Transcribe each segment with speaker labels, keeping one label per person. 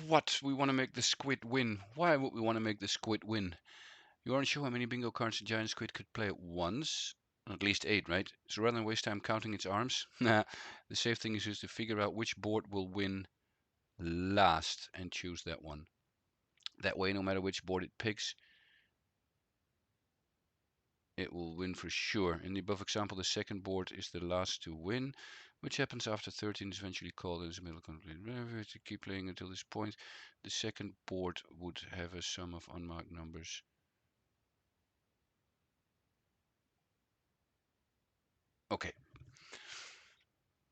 Speaker 1: what? We want to make the squid win. Why would we want to make the squid win? You aren't sure how many bingo cards a giant squid could play at once? At least 8, right? So rather than waste time counting its arms, the safe thing is just to figure out which board will win last and choose that one. That way, no matter which board it picks, it will win for sure. In the above example, the second board is the last to win, which happens after 13 is eventually called in the middle complete. To keep playing until this point, the second board would have a sum of unmarked numbers. Okay,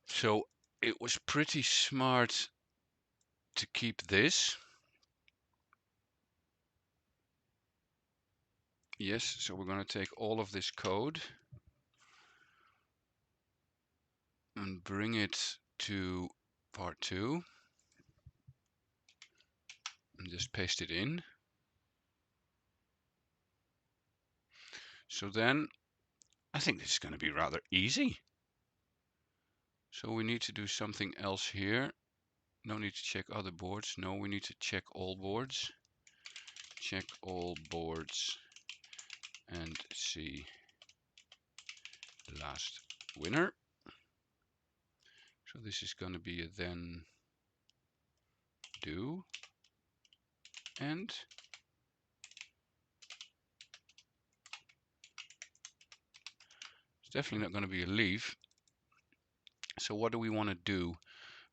Speaker 1: so it was pretty smart to keep this. Yes, so we're going to take all of this code and bring it to part 2 and just paste it in. So then I think this is going to be rather easy. So we need to do something else here. No need to check other boards. No, we need to check all boards. Check all boards and see last winner. So this is going to be a then do and it's definitely not going to be a leave. So what do we want to do?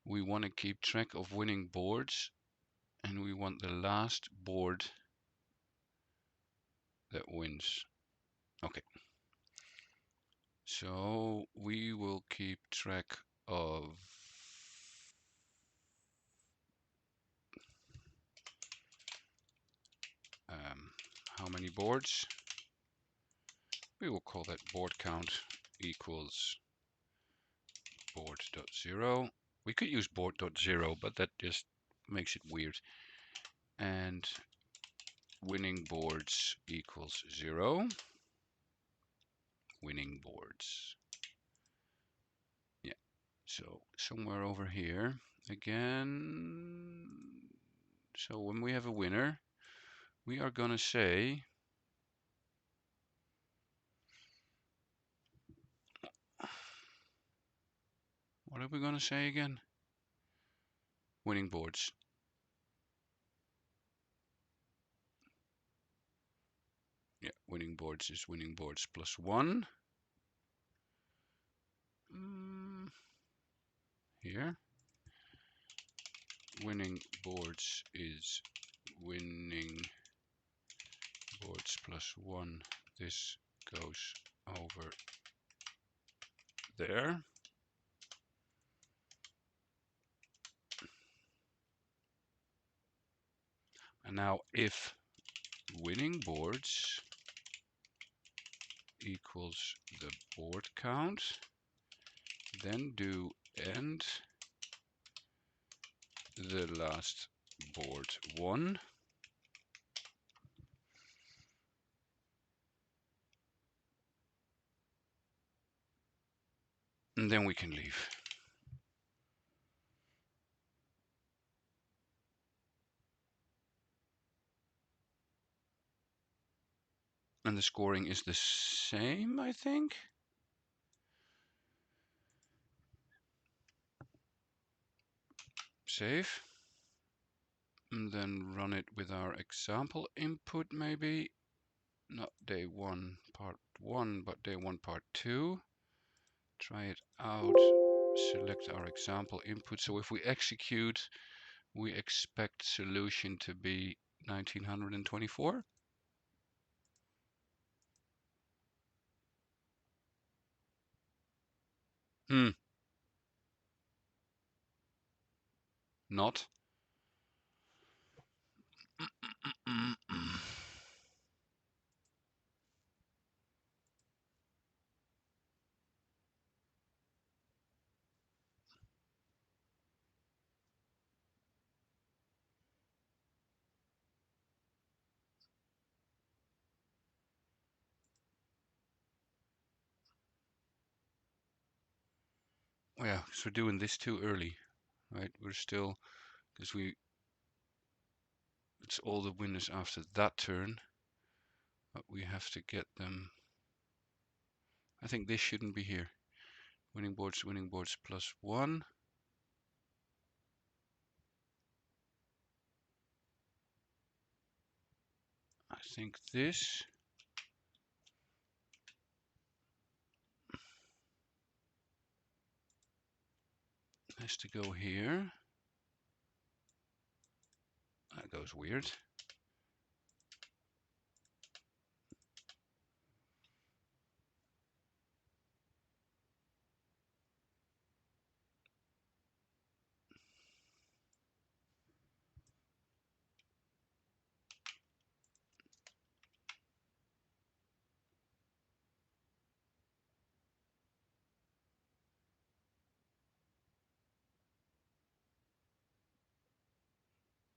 Speaker 1: We want to keep track of winning boards and we want the last board that wins. Okay. So we will keep track of how many boards. We will call that board count equals board.0. We could use board.0, but that just makes it weird. And winning boards equals 0. Winning boards. Yeah, so somewhere over here again. So when we have a winner, we are going to say what are we going to say again? Winning boards. Yeah, winning boards is winning boards plus 1. Here. Winning boards is winning boards plus 1. This goes over there. And now if winning boards equals the board count, then do end the last board 1. And then we can leave. And the scoring is the same, I think. Save. And then run it with our example input maybe. Not day 1 part 1, but day 1 part 2. Try it out. Select our example input. So if we execute, we expect solution to be 1924. Not. Yeah, because we're doing this too early, right? We're still, because we It's all the winners after that turn, but we have to get them. I think this shouldn't be here. Winning boards +1. I think this has to go here. That goes weird.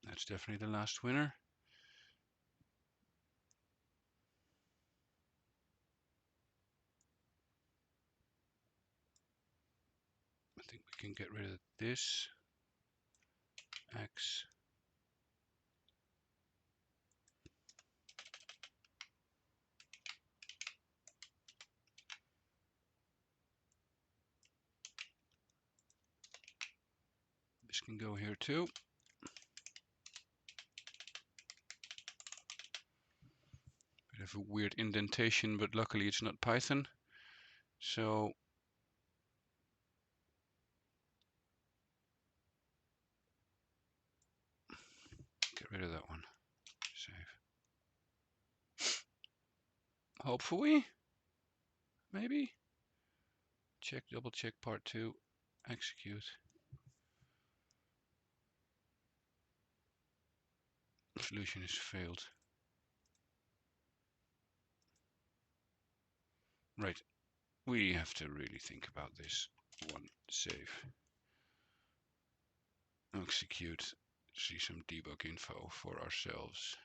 Speaker 1: That's definitely the last winner. I think we can get rid of this. X. This can go here too. Bit of a weird indentation, but luckily it's not Python. So get rid of that one. Save. Hopefully. Maybe. Check, double check part 2. Execute. Solution is failed. Right. We have to really think about this one. Save. Execute. See some debug info for ourselves.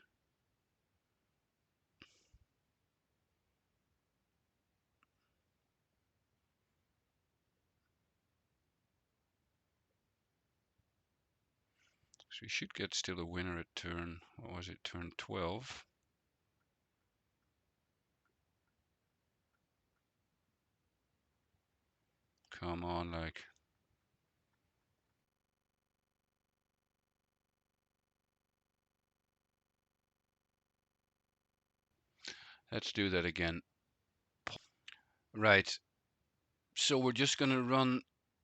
Speaker 1: So we should get still a winner at turn, what was it, turn 12. Come on, like. Let's do that again. Right. So we're just going to run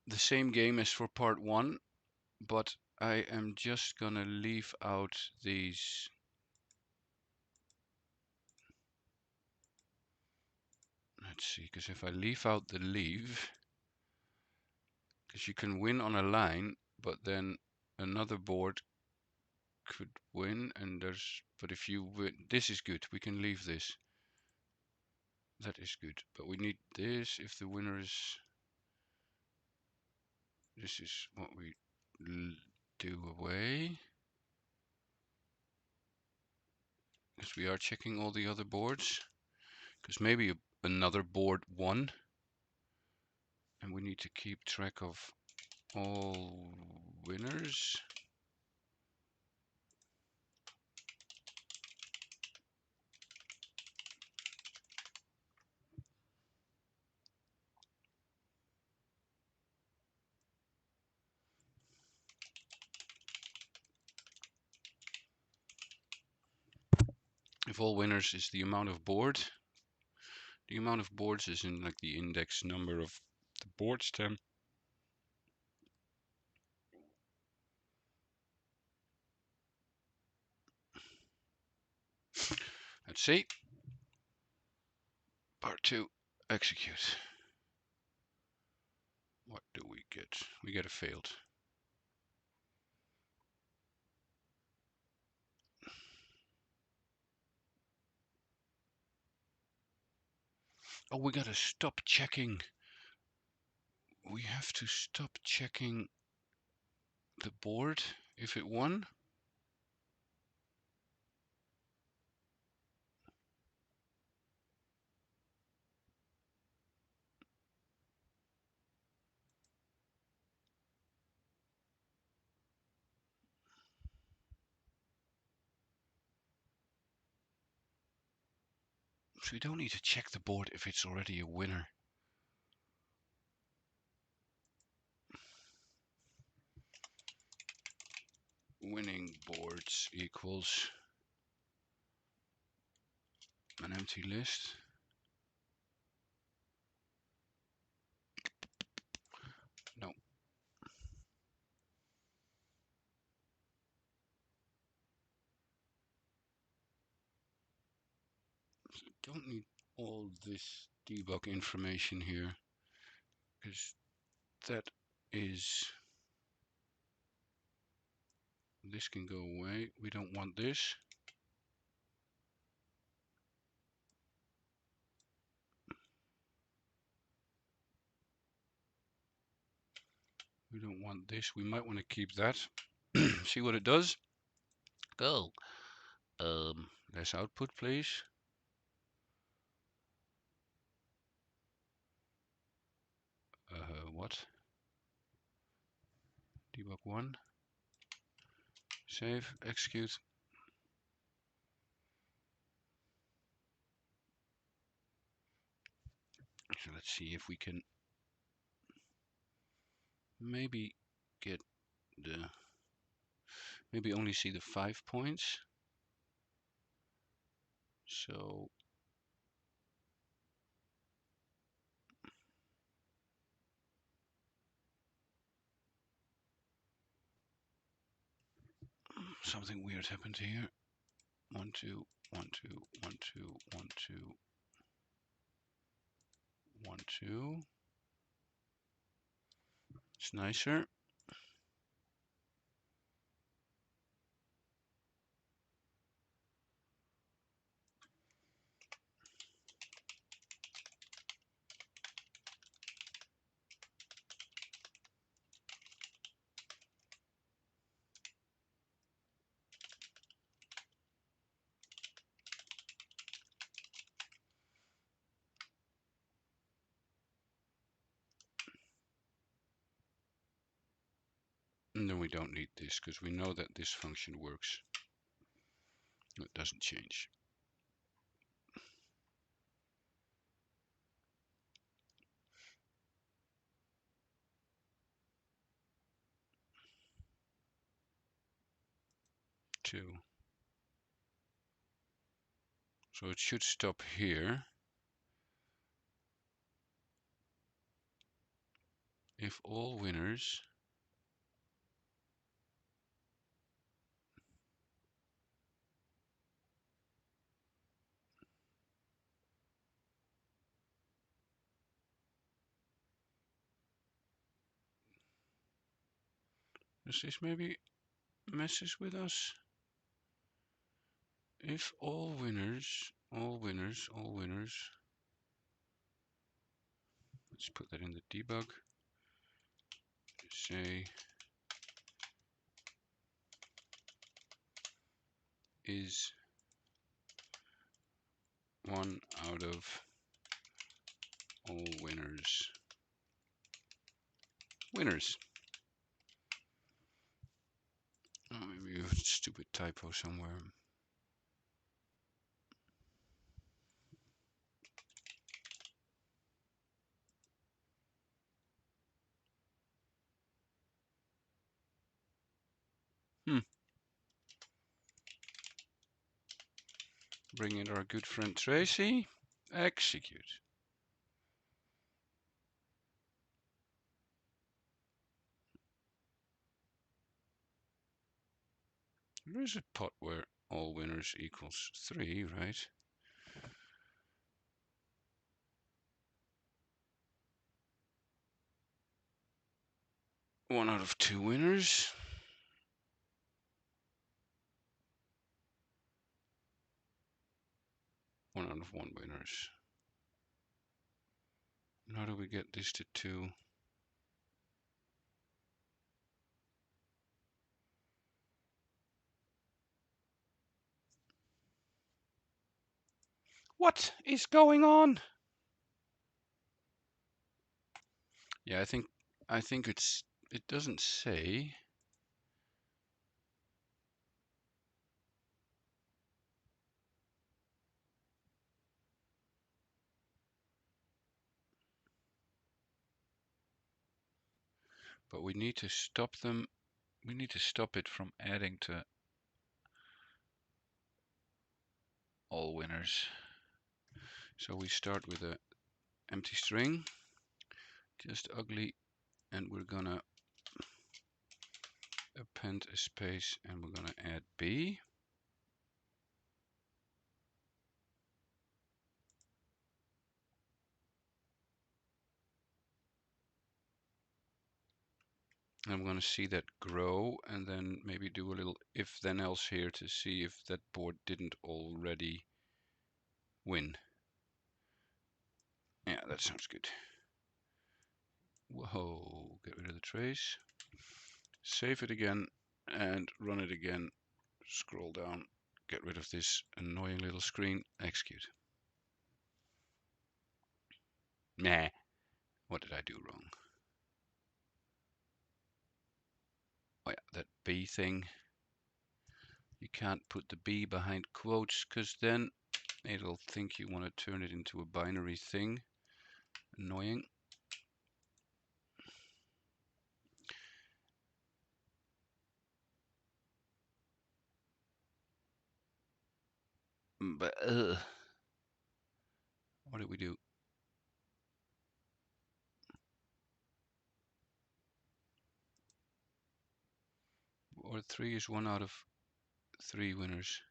Speaker 1: the same game as for part 1, but I am just going to leave out these. Let's see, because if I leave out the leave, because you can win on a line, but then another board could win, and but if you win, this is good, we can leave this. That is good, but we need this if the winner is, this is what we do away. Because we are checking all the other boards, because maybe another board won, and we need to keep track of all winners. If all winners is the amount of board, the amount of boards is in like the index number of the board stem. Let's see. Part 2, execute. What do we get? We get a failed. Oh, we gotta stop checking. We have to stop checking the board if it won. So we don't need to check the board if it's already a winner. Winning boards equals an empty list. No. So don't need all this debug information here, because that is, this can go away. We don't want this. We don't want this. We might want to keep that. See what it does. Go. Less output, please. What? Debug 1. Save. Execute. So let's see if we can maybe get the, maybe only see the 5 points. So something weird happened here. 1, 2, 1, 2, 1, 2, 1, 2, 1, 2. It's nicer. And then we don't need this because we know that this function works. It doesn't change. Two. So it should stop here. If all winners does this maybe messes with us? If all winners, all winners, all winners. Let's put that in the debug. Say is 1 out of all winners. Winners. Oh, maybe a stupid typo somewhere. Bring in our good friend Tracy. Execute. There is a pot where all winners equals 3, right? One out of 2 winners. One out of 1 winners. And how do we get this to 2? What is going on? Yeah, I think it doesn't say. but we need to stop them. We need to stop it from adding to all winners. So we start with a empty string, just ugly, and we're gonna append a space and we're gonna add B. And I'm gonna see that grow and then maybe do a little if then else here to see if that board didn't already win. Yeah, that sounds good. Whoa, get rid of the trace. Save it again and run it again. Scroll down, get rid of this annoying little screen, execute. Nah, what did I do wrong? Oh yeah, that B thing. You can't put the B behind quotes because then it'll think you want to turn it into a binary thing. Annoying. But what did we do? Or 3 is 1 out of 3 winners.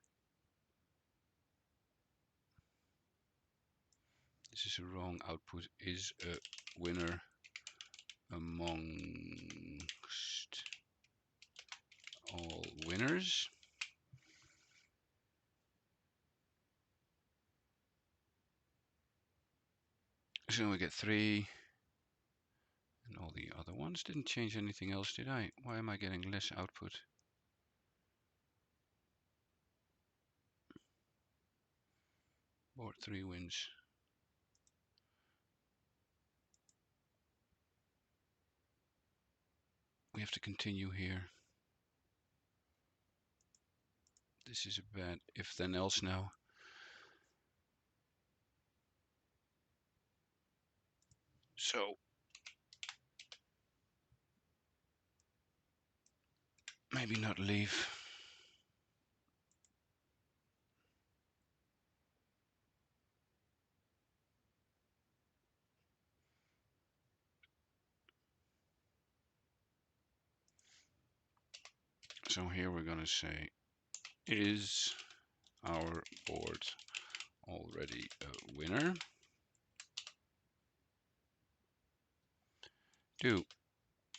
Speaker 1: This is a wrong output. Is a winner amongst all winners. So we get 3. And all the other ones didn't change anything else, did I? Why am I getting less output? Board 3 wins. We have to continue here. This is a bad if then else now. So maybe not leave. So here we're going to say, is our board already a winner? Do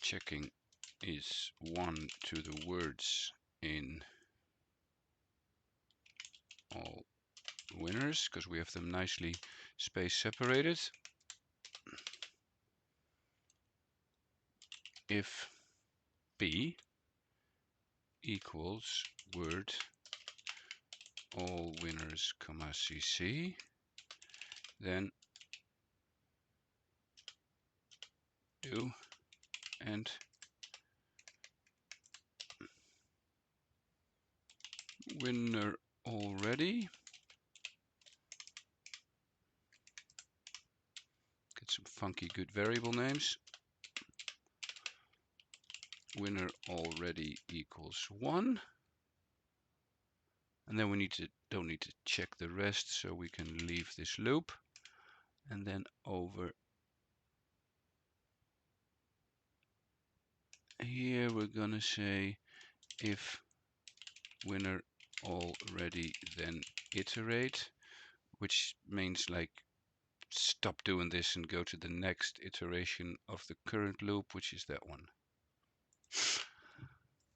Speaker 1: checking is 1 to the words in all winners, because we have them nicely space separated. If B equals word all winners, comma CC, then do and winner already. Get some funky good variable names. Winner already equals 1. And then we don't need to check the rest, so we can leave this loop. And then over here we're gonna say if winner already, then iterate, which means like stop doing this and go to the next iteration of the current loop, which is that one.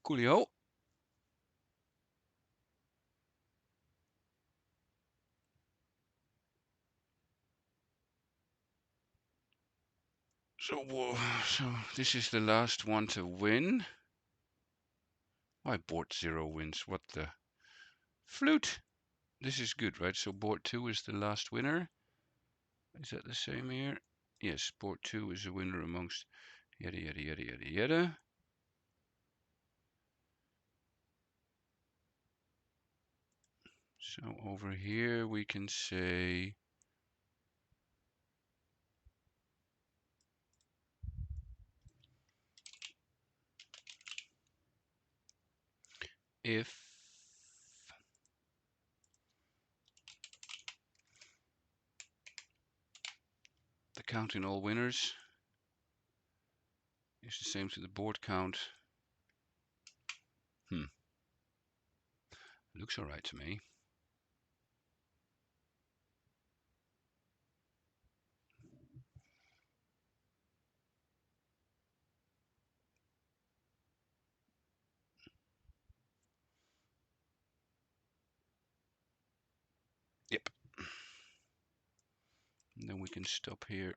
Speaker 1: Coolio. So this is the last one to win. Why board 0 wins? What the flute? This is good, right? So board 2 is the last winner. Is that the same here? Yes, board 2 is a winner amongst yada yada yada yada yada. So over here we can say if the count in all winners is the same to the board count. Looks alright to me. Yep. And then we can stop here.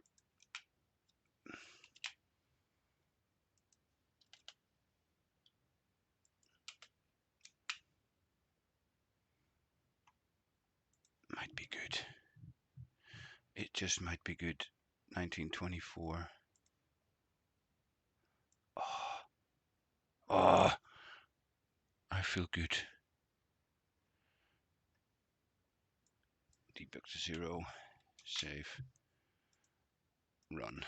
Speaker 1: Might be good. It just might be good. 1924. Oh, I feel good. Debug to 0. Save. Run.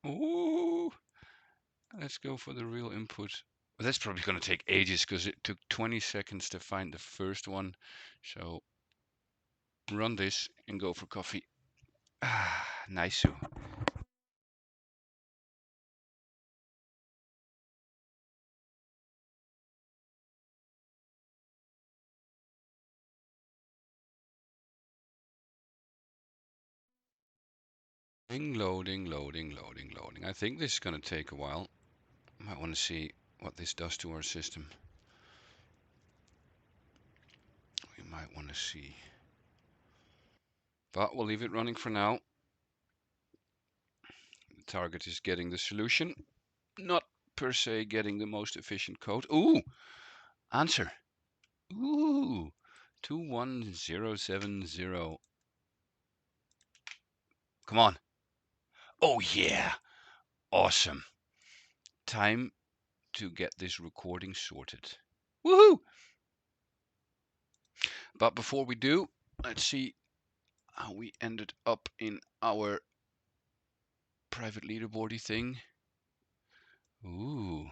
Speaker 1: Ooh. Let's go for the real input. Well, that's probably going to take ages because it took 20 seconds to find the first one. So run this and go for coffee. Ah, nice. Loading. I think this is going to take a while. Might want to see what this does to our system. We might want to see. But we'll leave it running for now. The target is getting the solution, not per se getting the most efficient code. Ooh, answer. Ooh, 21070. Come on. Oh yeah, awesome. Time to get this recording sorted. Woohoo! But before we do, let's see how we ended up in our private leaderboardy thing. Ooh,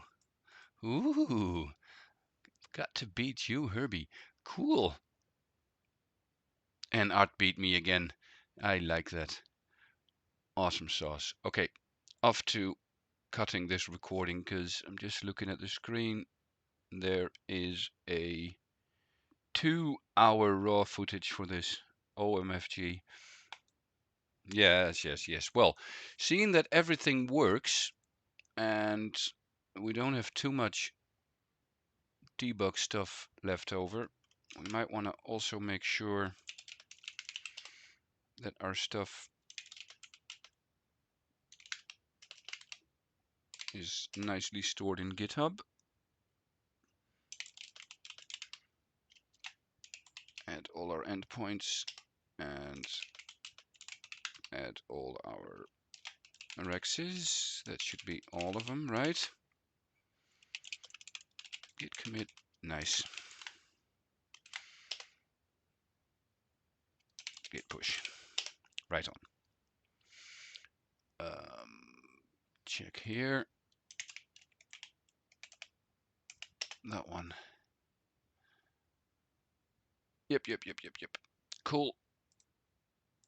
Speaker 1: got to beat you, Herbie. Cool. And Art beat me again. I like that. Awesome sauce. Okay, off to cutting this recording because I'm just looking at the screen. There is a 2-hour raw footage for this. OMFG. Yes. Well, seeing that everything works and we don't have too much debug stuff left over, we might want to also make sure that our stuff is nicely stored in GitHub. Add all our endpoints and add all our REXXs. That should be all of them, right? Git commit. Nice. Git push. Right on. Check here. That one. Yep. Cool.